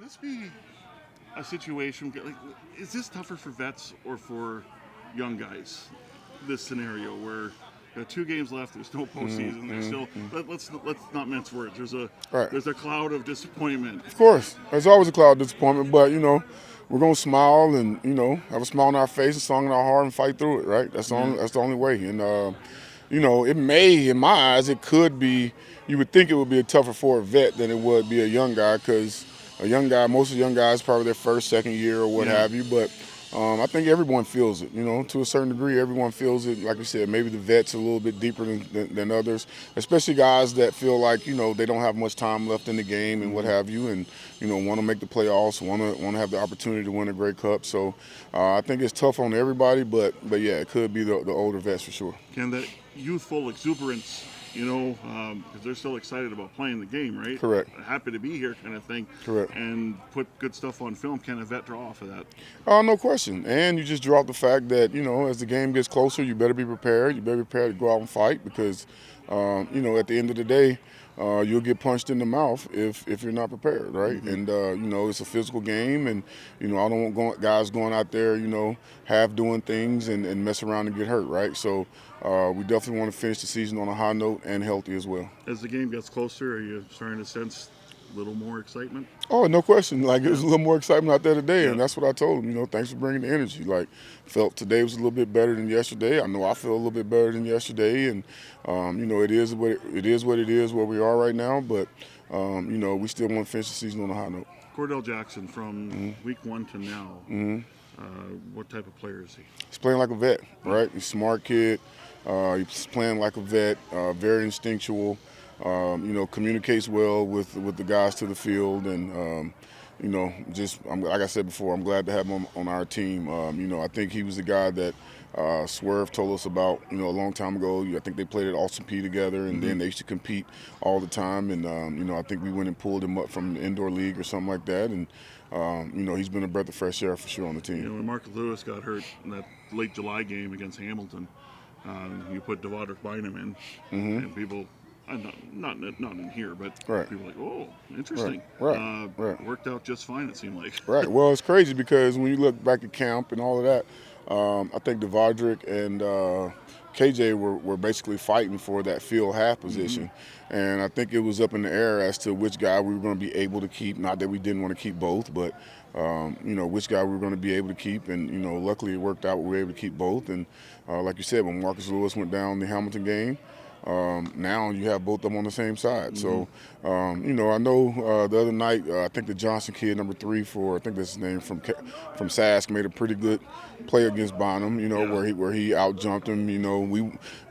this be a situation? Like, is this tougher for vets or for young guys? This scenario where you got 2 games left, there's no postseason. There's still let's not mince words. There's a cloud of disappointment. Of course, there's always a cloud of disappointment, but we're gonna smile and have a smile on our face, a song in our heart, and fight through it. Right? That's the only way. And it may, in my eyes, it could be. You would think it would be tougher for a vet than it would be a young guy, because a young guy, most of the young guys, probably their first, second year or what have you. But I think everyone feels it. To a certain degree, everyone feels it. Like you said, maybe the vets a little bit deeper than others, especially guys that feel like they don't have much time left in the game and what have you, and want to make the playoffs, want to have the opportunity to win a Grey Cup. So I think it's tough on everybody, but yeah, it could be the older vets for sure. Can that youthful exuberance, because they're still excited about playing the game, right? Correct. Happy to be here, kind of thing. Correct. And put good stuff on film. Can a vet draw off of that? No question. And you just draw up the fact that as the game gets closer, you better be prepared. You better be prepared to go out and fight, because at the end of the day, you'll get punched in the mouth if you're not prepared, right? And it's a physical game, and I don't want guys going out there, half doing things and mess around and get hurt, right? So we definitely want to finish the season on a high note and healthy as well. As the game gets closer, are you starting to sense a little more excitement? Oh, no question. Like, there's a little more excitement out there today, and that's what I told him. Thanks for bringing the energy. Like, felt today was a little bit better than yesterday. I know I feel a little bit better than yesterday, and it is what it is where we are right now. But we still want to finish the season on a high note. Cordell Jackson, from week 1 to now, what type of player is he? He's playing like a vet, right? He's a smart kid. He's playing like a vet, very instinctual. Communicates well with the guys to the field, and like I said before, I'm glad to have him on our team. I think he was the guy that Swerve told us about, a long time ago. I think they played at Austin P together, and then they used to compete all the time. And I think we went and pulled him up from the indoor league or something like that. And he's been a breath of fresh air for sure on the team. When Mark Lewis got hurt in that late July game against Hamilton, you put Devondrick Bynum in, and people. Not in here, but people are like, oh, interesting. Right. Worked out just fine, it seemed like. Right. Well, it's crazy because when you look back at camp and all of that, I think Devondrick and KJ were basically fighting for that field half position. And I think it was up in the air as to which guy we were going to be able to keep. Not that we didn't want to keep both, but, which guy we were going to be able to keep. And, luckily it worked out. We were able to keep both. And like you said, when Marcus Lewis went down the Hamilton game, now you have both of them on the same side. So, I know the other night, I think the Johnson kid, number 3 I think that's his name, from Sask, made a pretty good play against Bonham, where he out-jumped him.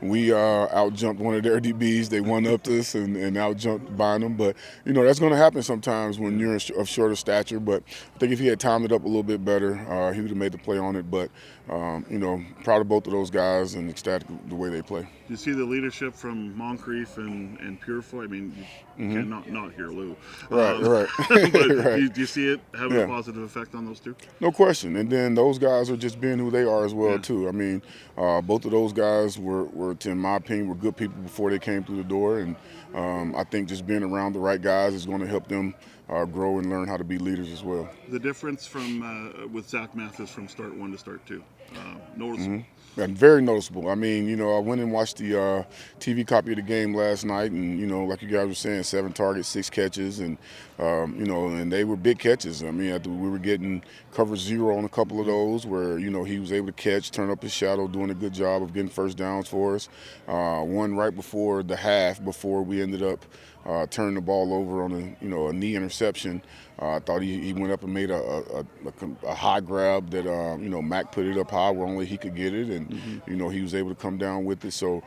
We out-jumped one of their DBs. They one-upped us and out-jumped Bonham. But, that's going to happen sometimes when you're of shorter stature. But I think if he had timed it up a little bit better, he would have made the play on it. But, proud of both of those guys and ecstatic the way they play. You see the leadership from Moncrief and Purefoy. I mean, you cannot not hear Lou. Right. But right. do you see it having a positive effect on those two? No question. And then those guys are just being who they are as well, too. I mean, both of those guys were, in my opinion, were good people before they came through the door. And I think just being around the right guys is going to help them grow and learn how to be leaders as well. The difference from with Zach Mathis from start 1 to start 2, noticeable. And very noticeable. I mean, I went and watched the TV copy of the game last night, and like you guys were saying, 7 targets, 6 catches, and and they were big catches. I mean, we were getting cover 0 on a couple of those where he was able to catch, turn up his shadow, doing a good job of getting first downs for us. One right before the half, before we ended up turning the ball over on a knee interception. I thought he went up and made a high grab that Mac put it up high where only he could get it, and he was able to come down with it. So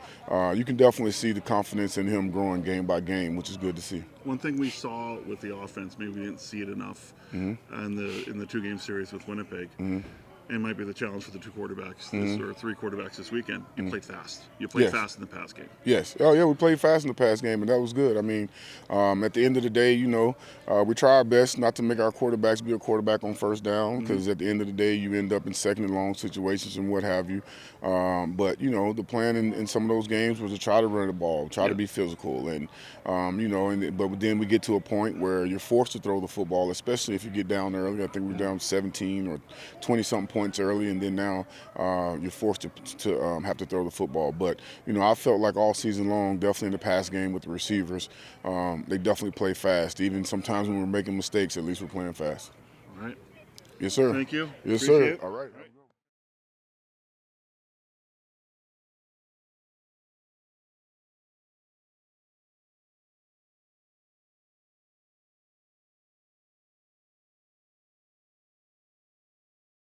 you can definitely see the confidence in him growing game by game, which is good to see. One thing we saw with the offense, maybe we didn't see it enough in the 2-game series with Winnipeg. and might be the challenge for the two quarterbacks or three quarterbacks this weekend. You played fast. You played Yes. fast in the pass game. Yes. Oh, yeah, we played fast in the pass game, and that was good. I mean, at the end of the day, we try our best not to make our quarterbacks be a quarterback on first down, because at the end of the day, you end up in second and long situations and what have you. But, the plan in some of those games was to try to run the ball, try to be physical. And, but then we get to a point where you're forced to throw the football, especially if you get down early. I think we're down 17 or 20-something points early, and then now you're forced to have to throw the football. But, I felt like all season long, definitely in the pass game with the receivers, they definitely play fast. Even sometimes when we're making mistakes, at least we're playing fast. All right. Yes, sir. Thank you. Yes, Appreciate sir. it. All right.